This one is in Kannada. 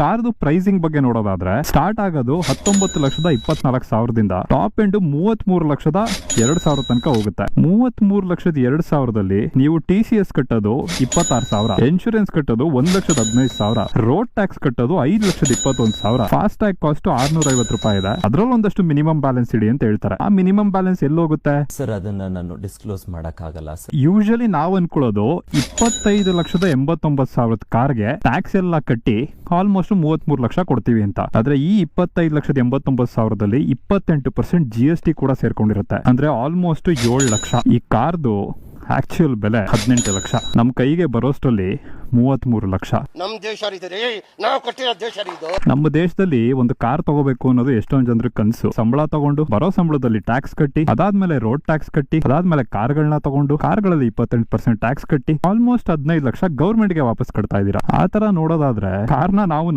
ಕಾರ್ದು ಪ್ರೈಸಿಂಗ್ ಬಗ್ಗೆ ನೋಡೋದಾದ್ರೆ ಸ್ಟಾರ್ಟ್ ಆಗೋದು 19,24,000ದಿಂದ ಟಾಪ್ ಎಂಡ್ 33,02,000 ತನಕ ಹೋಗುತ್ತೆ. 33,02,000ದಲ್ಲಿ ನೀವು TCS ಕಟ್ಟೋದು 26,000, ಇನ್ಶೂರೆನ್ಸ್ ಕಟ್ಟೋದು 1,15,000, ರೋಡ್ ಟ್ಯಾಕ್ಸ್ ಕಟ್ಟೋದು 5,21,000, ಫಾಸ್ಟ್ ಟ್ಯಾಗ್ ಕಾಸ್ಟ್ 650 ರೂಪಾಯಿ ಇದೆ. ಅದ್ರಲ್ಲಿ ಒಂದಷ್ಟು ಮಿನಿಮಮ್ ಬ್ಯಾಲೆನ್ಸ್ ಇಡಿ ಅಂತ ಹೇಳ್ತಾರೆ. ಆ ಮಿನಿಮಮ್ ಬ್ಯಾಲೆನ್ಸ್ ಎಲ್ಲಿ ಹೋಗುತ್ತೆ ಸರ್? ಅದನ್ನ ನಾನು ಡಿಸ್ಕ್ಲೋಸ್ ಮಾಡಕ್ ಆಗಲ್ಲ ಸರ್. ಯೂಶಲಿ ನಾವು ಅನ್ಕೊಳ್ಳೋದು 25,89,000 ಕಾರ್ಗೆ ಟ್ಯಾಕ್ಸ್ ಎಲ್ಲ ಕಟ್ಟಿ ಆಲ್ಮೋಸ್ಟ್ 33 ಲಕ್ಷ ಕೊಡ್ತೀವಿ ಅಂತ. ಆದ್ರೆ ಈ 25,89,000ದಲ್ಲಿ 28% GST ಕೂಡ ಸೇರ್ಕೊಂಡಿರುತ್ತೆ. ಅಂದ್ರೆ ಆಲ್ಮೋಸ್ಟ್ 7 ಲಕ್ಷ. ಈ ಕಾರ್ದು ಆಕ್ಚುಯಲ್ ಬೆಲೆ 18 ಲಕ್ಷ. ನಮ್ ಕೈಗೆ ಬರೋಷ್ಟರಲ್ಲಿ 33 ಲಕ್ಷ. ನಮ್ಮ ದೇಶದಲ್ಲಿ ಒಂದು ಕಾರ್ ತಗೋಬೇಕು ಅನ್ನೋದು ಎಷ್ಟೊಂದು ಜನರ ಕನಸು. ಸಂಬಳ ತಗೊಂಡು ಬರೋ ಸಂಬಳದಲ್ಲಿ ಟ್ಯಾಕ್ಸ್ ಕಟ್ಟಿ, ಅದಾದ್ಮೇಲೆ ರೋಡ್ ಟ್ಯಾಕ್ಸ್ ಕಟ್ಟಿ, ಅದಾದ್ಮೇಲೆ ಕಾರ್ಗಳನ್ನ ತಗೊಂಡು ಕಾರ್ಗಳಲ್ಲಿ 28% ಟ್ಯಾಕ್ಸ್ ಕಟ್ಟಿ ಆಲ್ಮೋಸ್ಟ್ 15 ಲಕ್ಷ ಗೌರ್ಮೆಂಟ್ ಗೆ ವಾಪಸ್ ಕಟ್ತಾ ಇದೀರಾ. ಆ ತರ ನೋಡೋದಾದ್ರೆ ಕಾರ್ನ ನಾವು